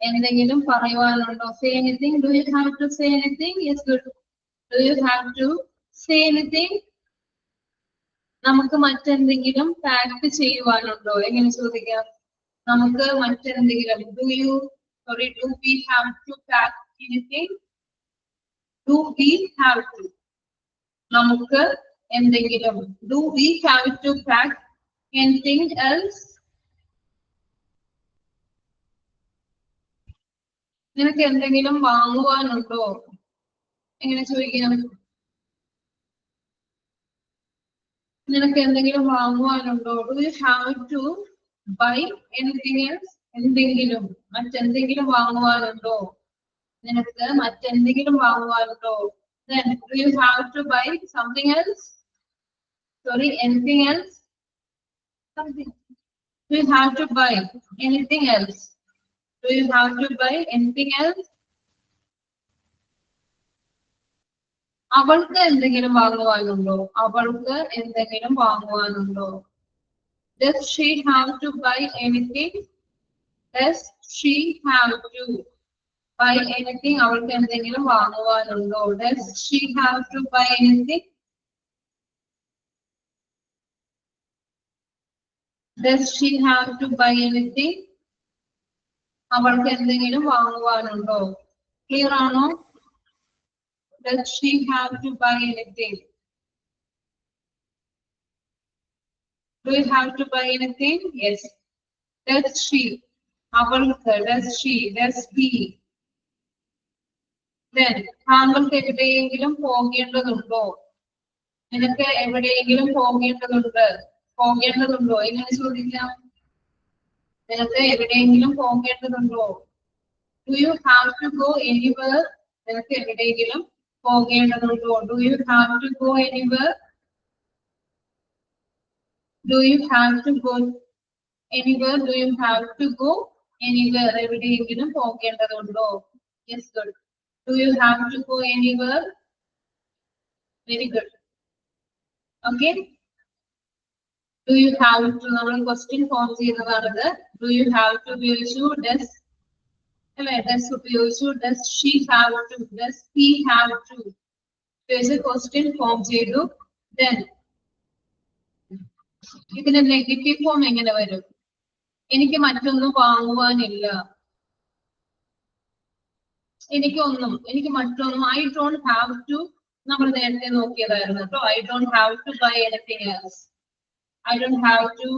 എന്തെങ്കിലും പറയുവാനുണ്ടോ? Say anything. Do you have to say anything? Yes, good. Do you have to say anything? നമുക്ക് മറ്റെന്തെങ്കിലും പാക്ക് ചെയ്യുവാനുണ്ടോ എങ്ങനെ ചോദിക്കാം? നമുക്ക് മറ്റെന്തെങ്കിലും do we have to pack anything? Do we have to? നമുക്ക് എന്തെങ്കിലും do we have to pack anything else? നിനക്ക് എന്തെങ്കിലും വാങ്ങുവാനുണ്ടോ എങ്ങനെ ചോദിക്കാം? നിനക്ക് എന്തെങ്കിലും വാങ്ങുവാനുണ്ടോ? Do you have to buy anything else? എന്തെങ്കിലും മറ്റെന്തെങ്കിലും വാങ്ങുവാനുണ്ടോ? നിനക്ക് മറ്റെന്തെങ്കിലും വാങ്ങുവാനുണ്ടോ? Then do you have to buy something else? Sorry, anything else? Something. Do you have to buy anything else? Do you have to buy anything else? അവൾക്ക് എന്തെങ്കിലും വാങ്ങുവാനുണ്ടോ? അവൾക്ക് എന്തെങ്കിലും വാങ്ങുവാനുണ്ടോ? Does she have to buy anything? Does she have to buy anything? അവൾക്ക് എന്തെങ്കിലും വാങ്ങുവാനുണ്ടോ? Does she have to buy anything? Does she have to buy anything? അവൾക്ക് എന്തെങ്കിലും വാങ്ങുവാനുണ്ടോ? Clear ആണോ? Does she have to buy anything? Do you have to buy anything? Yes. Does she? അവൾക്ക്. Does she? Does he? Then താങ്കൾക്ക് എവിടെയെങ്കിലും പോകേണ്ടതുണ്ടോ? നിനക്ക് എവിടെയെങ്കിലും പോകേണ്ടതുണ്ടോ എങ്ങനെ ചോദിക്കാം? നിനക്ക് എവിടെയെങ്കിലും പോകേണ്ടതുണ്ടോ? Do you have to go anywhere? നിനക്ക് എവിടെയെങ്കിലും പോകേണ്ടതുണ്ടോ? Do you have to go anywhere? Do you have to go anywhere? Do you have to go anywhere? എവിടെയെങ്കിലും പോകേണ്ടതുണ്ടോ? Yes, good. Do you have to go anywhere? Very good. Okay. Do you have to? നമ്മൾ question form ചെയ്തതാണത്. Do you have to ഉപയോഗിച്ചു? Does അല്ലെ? Does ഉപയോഗിച്ചു? Does she have to? Does he have to? ഉപയോഗിച്ച് question form ചെയ്തു. Then ഇതിന്റെ negative form എങ്ങനെ വരും? എനിക്ക് മറ്റൊന്നും വാങ്ങുവാനില്ല. എനിക്ക് മറ്റൊന്നും I don't have to നമ്മൾ നേരത്തെ നോക്കിയതായിരുന്നു കേട്ടോ. I don't have to buy anything else. I don't have to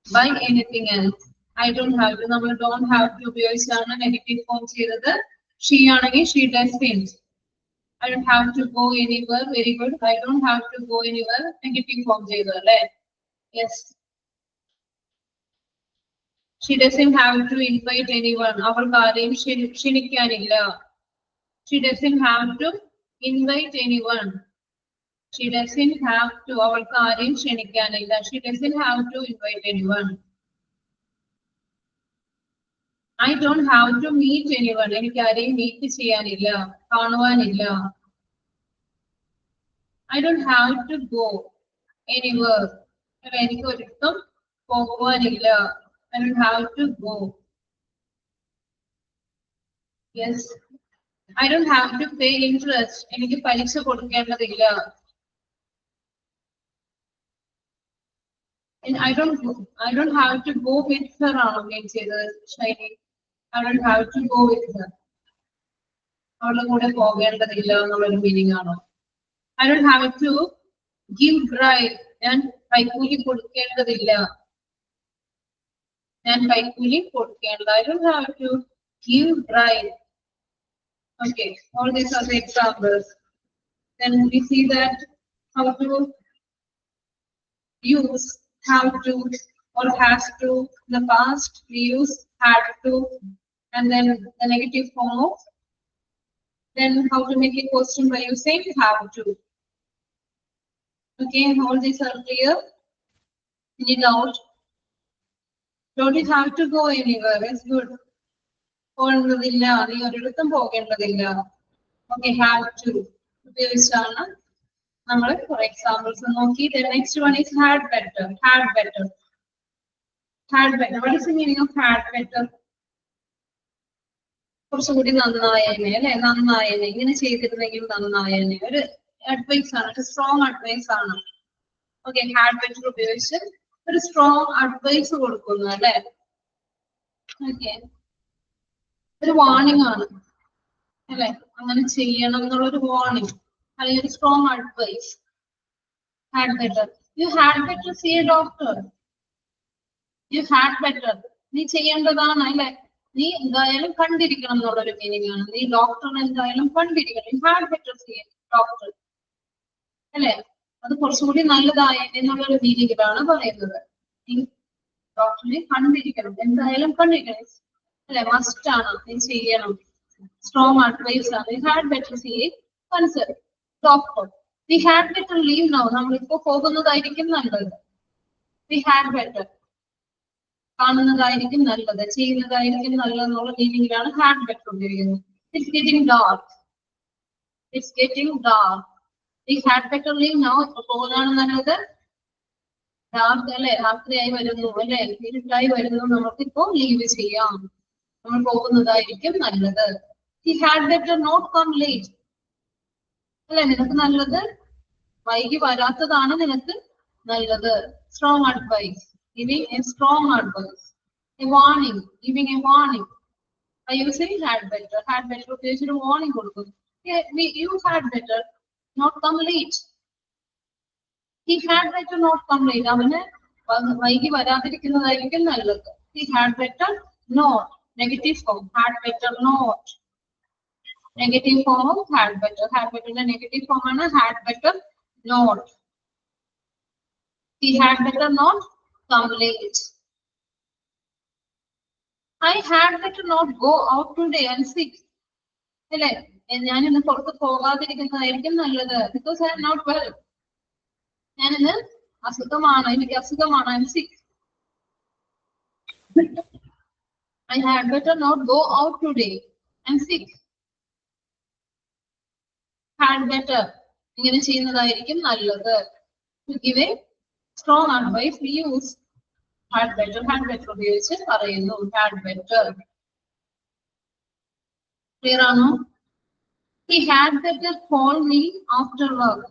buy anything else. I don't have to നമ്മൾ don't have to ഉപയോഗിച്ചാണ് നെഗറ്റീവ് ഫോം ചെയ്തത്. She ആണെങ്കിൽ she does things. I don't have to go anywhere. Very good. I don't have to go anywhere. Negative form ചെയ്തു അല്ലേ? Yes. She doesn't have to invite anyone. അവൾക്ക് ആരെയും ക്ഷണിക്കാനില്ല. She doesn't have to invite anyone. She doesn't have to. അവൾക്ക് ആരെയും ക്ഷണിക്കാനില്ല. She doesn't have to invite anyone. I don't have to meet anyone. എനിക്ക് ആരെയും meet ചെയ്യാനില്ല, കാണുവാനില്ല. I don't have to go anywhere. എനിക്ക് ഒരിടത്തും പോകുവാനില്ല. I don't have to go. Yes. I don't have to pay interest. എനിക്ക് പലിശ കൊടുക്കേണ്ടതില്ല. And I don't have to go with her ആണോ മീൻ ചെയ്തത് ശൈലി? I don't have to go with her. അവളുടെ കൂടെ പോകേണ്ടതില്ല എന്നുള്ളൊരു മീനിങ് ആണോ? I don't have to give bribe. ഞാൻ കൈക്കൂലി കൊടുക്കേണ്ടതില്ല. I don't have to give bribe. Okay, all these are the examples. Then we see that how to use have to or has to. In the past we use had to, and then the negative form of. Then how to make a question by using have to. Okay, all these are clear. Any doubt? Don't you have to go anywhere? It's good. പോകേണ്ടതില്ല, നീ ഒരിടത്തും പോകേണ്ടതില്ല. Okay, have to ഉപയോഗിച്ചാണ് നമ്മൾ for examples നോക്കി. The next one is had better. Had better. Had better. What is the meaning of had better? കുറച്ചുകൂടി നന്നായേനെ അല്ലെ, നന്നായേനെ, ഇങ്ങനെ ചെയ്തിരുന്നെങ്കിൽ നന്നായേനെ. ഒരു അഡ്വൈസ് ആണ്, ഒരു സ്ട്രോങ് അഡ്വൈസ് ആണ്. ഓക്കെ, ഹാഡ് ബെറ്റർ ഉപയോഗിച്ച് ഒരു സ്ട്രോങ് അഡ്വൈസ് കൊടുക്കുന്നു അല്ലെ. ഓക്കെ, ഒരു വാർണിംഗ് ആണ് അല്ലെ, അങ്ങനെ ചെയ്യണം എന്നുള്ളൊരു വാർണിംഗ് അല്ലെങ്കിൽ ഒരു strong advice. Had better, you had better see a doctor. You had better, നീ ചെയ്യേണ്ടതാണ് അല്ലെ, നീ എന്തായാലും കണ്ടിരിക്കണം എന്നുള്ളൊരു മീനിങ് ആണ്. നീ ഡോക്ടറിനെ എന്തായാലും കണ്ടിരിക്കണം. You had better see a doctor അല്ലെ, അത് കുറച്ചുകൂടി നല്ലതായ എന്നുള്ളൊരു മീനിങ്ങിലാണ് പറയുന്നത്. നീ ഡോക്ടറിനെ കണ്ടിരിക്കണം, എന്തായാലും കണ്ടിരിക്കണം അല്ലെ, മസ്റ്റ് ആണ്, നീ ചെയ്യണം. സ്ട്രോങ് അഡ്വൈസ് ആണ്. You had better see a consult doctor. We had better leave now, നമ്മളിപ്പോ പോകുന്നതായിരിക്കും നല്ലത്. വി ഹാഡ് ബെറ്റർ, കാണുന്നതായിരിക്കും നല്ലത്, ചെയ്യുന്നതായിരിക്കും നല്ലതെന്നുള്ള മീനിങ്ങിലാണ് ഹാഡ് ബെറ്റർ ഉപയോഗിക്കുന്നത്. It's getting dark. It's getting dark. We had better leave now, ഇപ്പൊ പോകുന്നതാണ് നല്ലത്. ഡാർക്ക് അല്ലെ, രാത്രിയായി വരുന്നു അല്ലെ, ഇരുട്ടായി വരുന്നു, നമുക്കിപ്പോ ലീവ് ചെയ്യാം, നമ്മൾ പോകുന്നതായിരിക്കും നല്ലത്. He had better not come late അല്ലെ, നിനക്ക് നല്ലത് വൈകി വരാത്തതാണ് നിനക്ക് നല്ലത്. Strong advice, giving a strong advice, a warning, giving a warning. By using had better, had better ഉപയോഗിച്ചൊരു warning കൊടുക്കുന്നു. You had better not come late. He had better not come late. അവന് വൈകി വരാതിരിക്കുന്നതായിരിക്കും നല്ലത്. He had better not. Negative form, had better not. Negative form of had better. Had better ന്റെ negative form ആണ് had better not. He had better not come late. I had better not go out today and sick. അല്ലെ, ഞാൻ ഇന്ന് പുറത്ത് പോകാതിരിക്കുന്നതായിരിക്കും നല്ലത്. Because I am not well. ഞാൻ ഇന്ന് അസുഖമാണ്, എനിക്ക് അസുഖമാണ്, I am sick. I had better not go out today. I am sick. Had better, ഇങ്ങനെ ചെയ്യുന്നതായിരിക്കും നല്ലത്. To give a strong advice, we use had better. Had better ഉപയോഗിച്ച് പറയുന്നു. Had better. Clear ആണോ? He had better call me after work.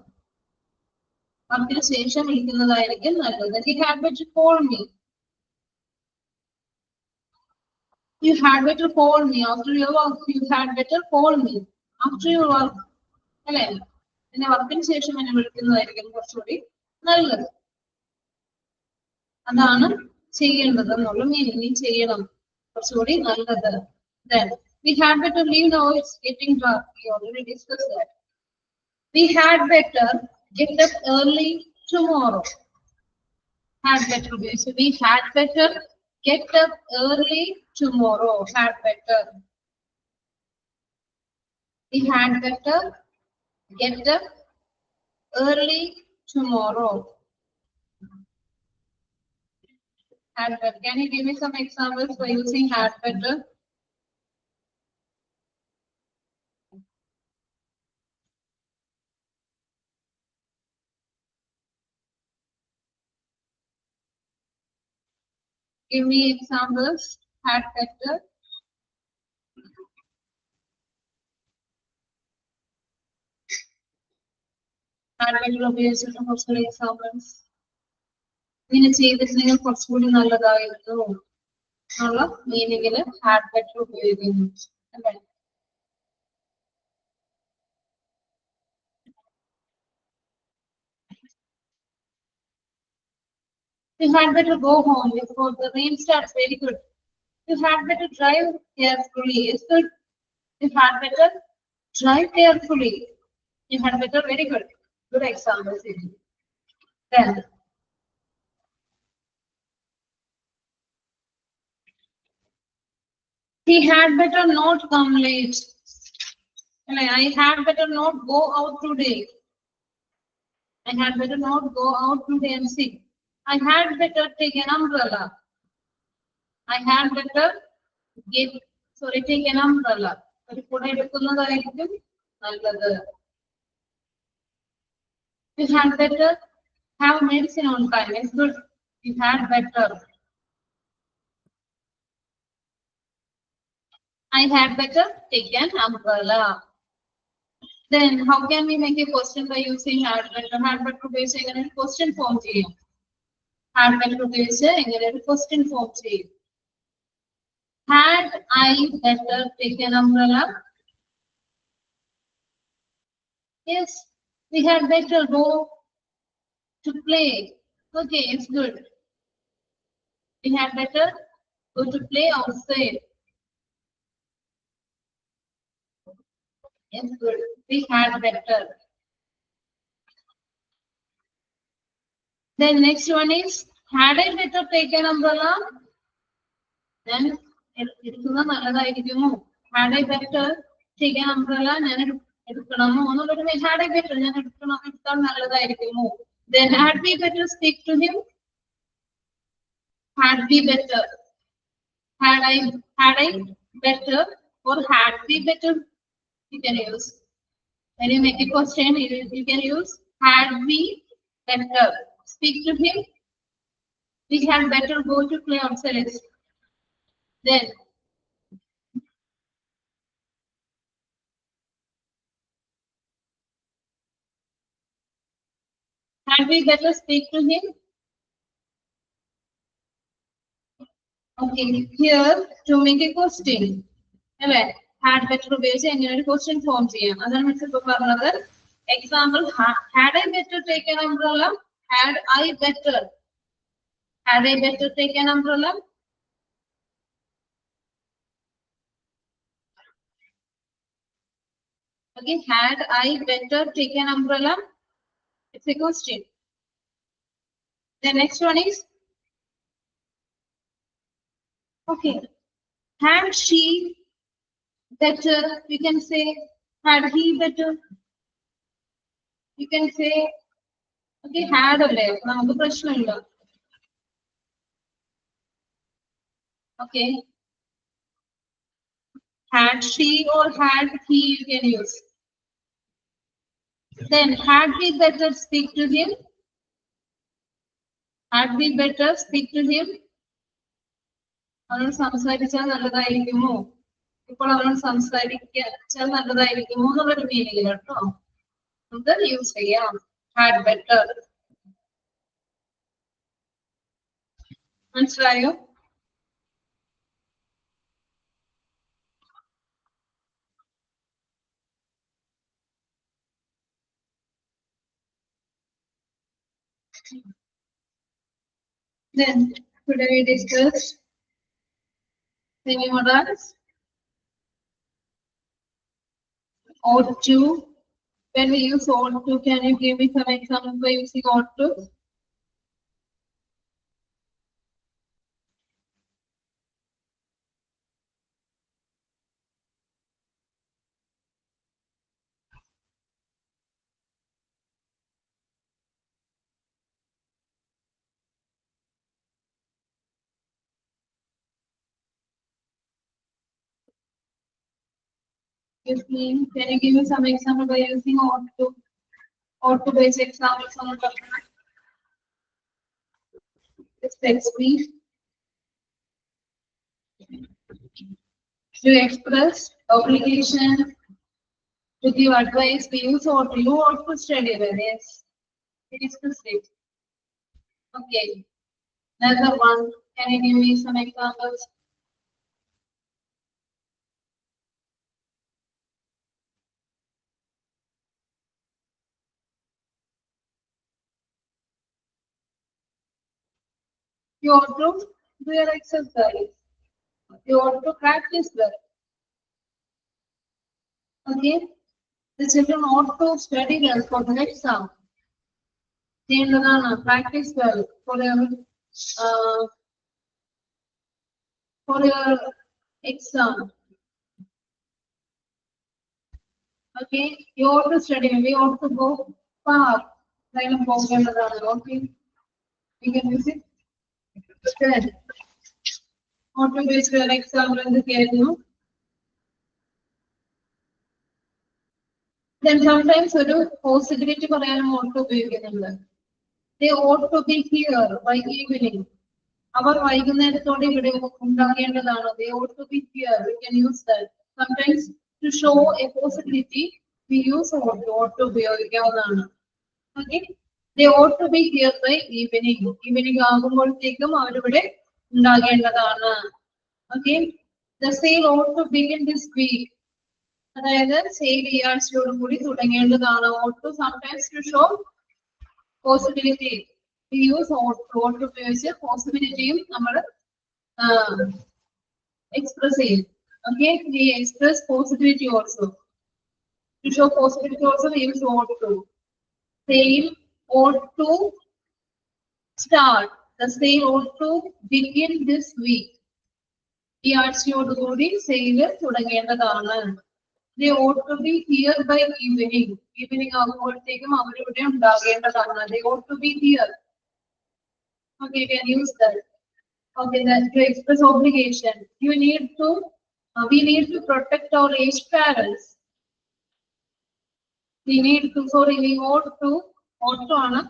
വർക്കിന് ശേഷം വിളിക്കുന്നതായിരിക്കും നല്ലത്. He had better call me. You had better call me after your work. You had better call me after your work. അല്ലെ, പിന്നെ വർക്കിന് ശേഷം എന്നെ വിളിക്കുന്നതായിരിക്കും കുറച്ചുകൂടി നല്ലത്. അതാണ് ചെയ്യേണ്ടത് എന്നുള്ള മീനിങ്. നീ ചെയ്യണം, കുറച്ചുകൂടി നല്ലത്. Then we had better leave now, it's getting dark. We already discussed that. We had better get up early tomorrow. Had better ഉപയോഗിച്ച് we had better get up early tomorrow. Had better. We had better get up early tomorrow. Had better. Can you give me some examples by using had better? Give me examples. Had better. Had better ഉപയോഗിച്ചിട്ട് കുറച്ചുകൂടി examples. ഇങ്ങനെ ചെയ്തിട്ടുണ്ടെങ്കിൽ കുറച്ചുകൂടി നല്ലതായിരുന്നു എന്നുള്ള മീനിങ്ങില് had better ഉപയോഗിക്കുന്നു അല്ലേ. You had better go home before the rain starts. Very good. You had better drive carefully. It's good. You had better drive carefully. You had better. Very good. Good example. Then he had better not come late. I had better not go out today. I had better not go out today and see. I had better take an umbrella. I had better take an umbrella. ഒരു കുട എടുക്കുന്നതായിരിക്കും നല്ലത്. You had better have medicine on time. It's good. You had better. I had better take an umbrella. Then how can we make a question by using had better? Had better ഉപയോഗിച്ച് എങ്ങനെ ഒരു question form ചെയ്യും? Had better ഉപയോഗിച്ച് എങ്ങനെ ഒരു question form ചെയ്യും? Had I better take an umbrella? Yes, we had better go to play. Okay, it's good. We had better go to play outside. It's good. We had better. Then next one is, had I better take an umbrella? Then എടുക്കുന്നത് നല്ലതായിരിക്കുമോ? Had I better take an umbrella? ഞാൻ എടുക്കണമോ എന്നുള്ളൊരു had I better ഞാൻ എടുത്താൽ നല്ലതായിരിക്കുമോ? Then had we better speak to him? Had we better? Had I better or had we better? You can use. When you make a question, you can use had we better speak to him. We had better go to play outside. Then had we better speak to him? Okay, here to make a question. Had better ഉപയോഗിച്ച് എങ്ങനെ ഒരു question form ചെയ്യാം. അതാണ് miss ഇപ്പോൾ പറഞ്ഞത്. Example, had I better take an umbrella? Had I better? Had I better take an umbrella? Okay, had I better take an umbrella? It's a question. The next one is, okay, had she better? You can say, had he better? You can say, okay, had അല്ലേ നമുക്ക് പ്രശ്നമില്ല. Okay, had she or had he you can use. Then had we better speak to him? Had we better speak to him? അവനോട് സംസാരിച്ചാൽ നല്ലതായിരിക്കുമോ? ഇപ്പോൾ അവനോട് സംസാരിച്ചാൽ നല്ലതായിരിക്കുമോ എന്നുള്ളൊരു meaning കേട്ടോ. നമുക്ക് യൂസ് ചെയ്യാം had better. മനസ്സിലായോ? Then today we discussed semi-modals. Ought to. When we use ought to, can you give me some examples by using ought to? Can you give me some example by using ought to? Ought to based examples on the this text please. To express obligation, to give advice, we use ought to. You ought to study well, yes. It is the state. Okay. Another one. Can you give me some examples? You ought to do your exercise. You ought to practice well. Okay. The children ought to study well for the exam. Practice well for your exam. Okay. You ought to study. We ought to go far. Okay. You can use it. Then, auto-based example എന്തൊക്കെയായിരുന്നു? Then sometimes ഒരു possibility പറയാനും auto ഉപയോഗിക്കുന്നുണ്ട്. They ought to be here by evening. അവർ വൈകുന്നേരത്തോടെ ഇവിടെ ഉണ്ടാകേണ്ടതാണ്. They ought to be here. We can use that. Sometimes to show a possibility, we use ought to ഉപയോഗിക്കാവുന്നതാണ്. Okay. They ought to be here by evening. Evening ആകുമ്പോഴത്തേക്കും അവരിവിടെ ഉണ്ടാകേണ്ടതാണ്. Okay. The sale ought to begin this week. അതായത് sale ഈ ആഴ്ചയോടും കൂടി തുടങ്ങേണ്ടതാണ്. ought to sometimes to show possibility. We use ought to ഉപയോഗിച്ച് പോസിബിലിറ്റിയും നമ്മൾ express ചെയ്യും. Okay. We express possibility also. To show possibility also we use ought to. Sale ought to start. The sale ought to begin this week. ഈ ആഴ്ചയോടുകൂടി sale തുടങ്ങേണ്ടതാണ്. They ought to be here by evening. Evening ആകുമ്പോഴത്തേക്കും അവരിവിടെ ഉണ്ടാകേണ്ടതാണ്. They ought to be here. Okay, you can use that. Okay, that to express obligation. You need to, we need to protect our aged parents. We need to, sorry, we ought to honor.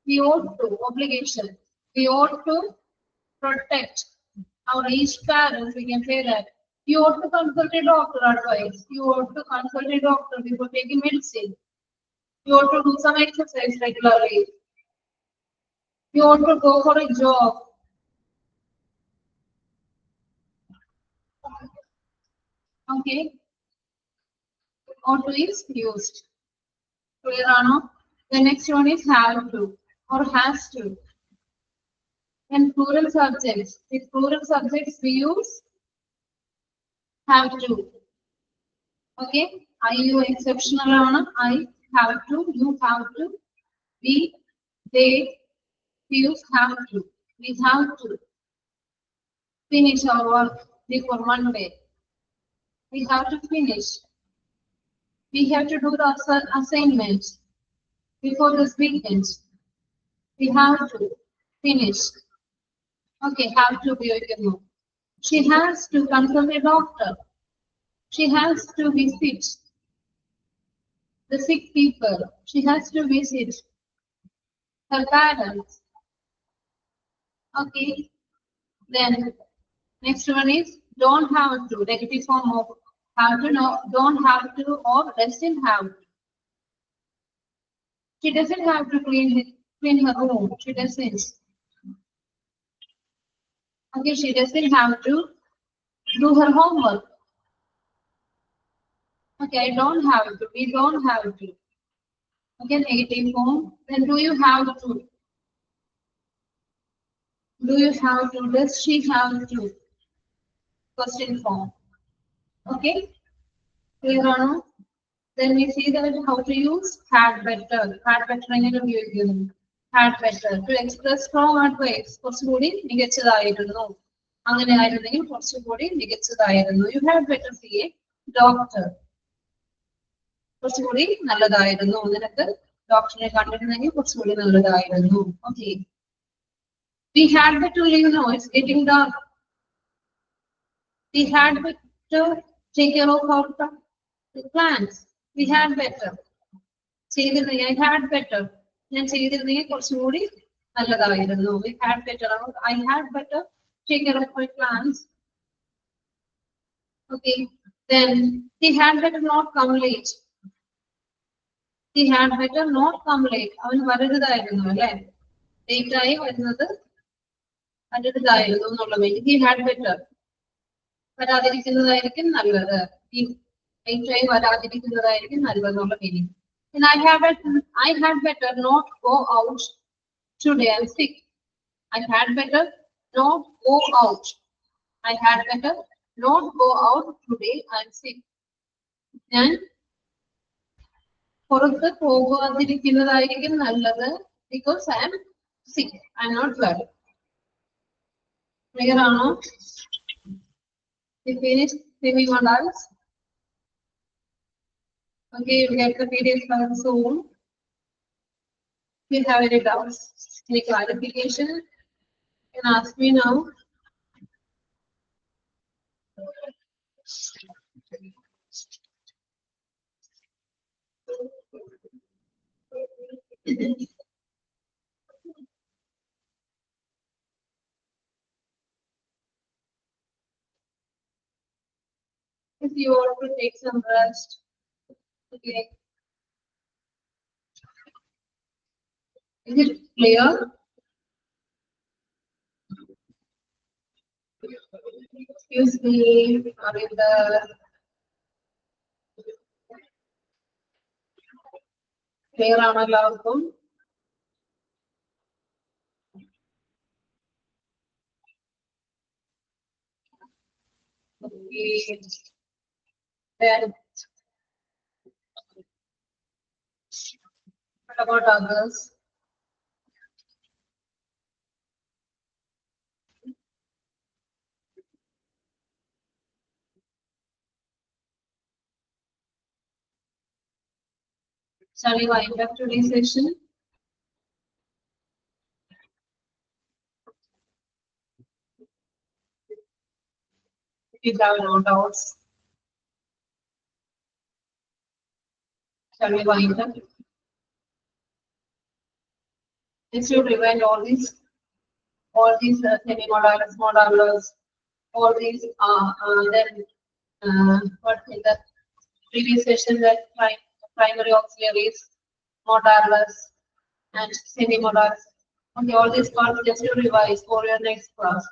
We ought to, obligation. We ought to protect our aged parents. We can say that. You ought to consult a doctor advice. You ought to consult a doctor before taking medicine. You ought to do some exercise regularly. You ought to go for a job. Okay. Ought to is used. Clear or no? The next one is have to or has to. And plural subjects. With plural subjects we use have to. Okay. I you exceptional on I have to, you have to, we, they, we use have to. We have to finish our work before Monday. We have to finish. We have to do the assignment before this weekend. We have to finish. Okay, have to be okay. She has to consult a doctor. She has to visit the sick people. She has to visit her parents. Okay. Then next one is don't have to. Negative form of have to, no, don't have to or doesn't have to. She doesn't have to clean her room. She doesn't. Okay, she doesn't have to do her homework. Okay, I don't have to. We don't have to. Okay, negative form. Then do you have to? Do you have to? Does she have to? Question form. Okay, clear or no? Then we see that how to use had better. Had better എങ്ങനെ ഉപയോഗിക്കുന്നു? Had better to express strong advice. കുറച്ചുകൂടി മികച്ചതായിരുന്നു. അങ്ങനെ ആയിരുന്നെങ്കിൽ കുറച്ചുകൂടി മികച്ചതായിരുന്നു. You had better see a doctor. കുറച്ചുകൂടി നല്ലതായിരുന്നു. നിനക്ക് ഡോക്ടറെ കണ്ടിരുന്നെങ്കിൽ കുറച്ചുകൂടി നല്ലതായിരുന്നു. Okay. We had better leave now. It's getting dark. We had better take care of our plants. We had better. ചെയ്തിരുന്നെങ്കിൽ I had better. ഞാൻ ചെയ്തിരുന്നെങ്കിൽ കുറച്ചുകൂടി നല്ലതായിരുന്നു. We had better. I had better take care of my plants. Okay. Then he had better not come late. He had better not come late. അവന് വരരുതായിരുന്നു അല്ലേ? Late ആയി വരുന്നത് വരരുതായിരുന്നു എന്നുള്ള മീനിങ്. He had better. വരാതിരിക്കുന്നതായിരിക്കും നല്ലത്. Late ആയി വരാതിരിക്കുന്നതായിരിക്കും നല്ലതെന്നുള്ള meaning. And I had better not go out today. I'm sick. I had better not go out. I had better not go out today. I'm sick. ഞാൻ പുറത്ത് പോകാതിരിക്കുന്നതായിരിക്കും നല്ലത് because I am sick. I'm not well. Clear ആണോ? We finished anyone else? Okay, you get the PDF file soon. If you have any doubts, Any clarification? You can ask me now. If you want to take some rest, okay. Is it clear? Excuse me, Arinda. Clear ആണോ എല്ലാവർക്കും? Okay. Then what about others? Shall we wind up today's session? If you have no doubts, shall we wind up? Let's you rewind all these semi-modulars, modulars, all these then what in the previous session that primary auxiliaries, modulars and semi-modulars. Okay, all these parts just to revise for your next class.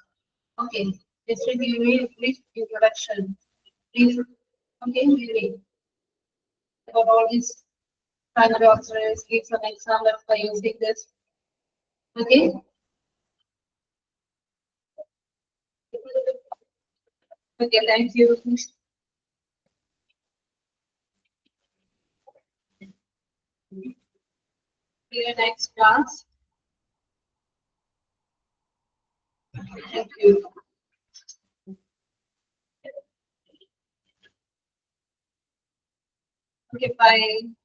Okay, just to give me a brief introduction. Please, okay, read about all these primary auxiliaries, give some examples by using this. Okay. Okay, thank you. See you next class. Thank you. Okay, bye.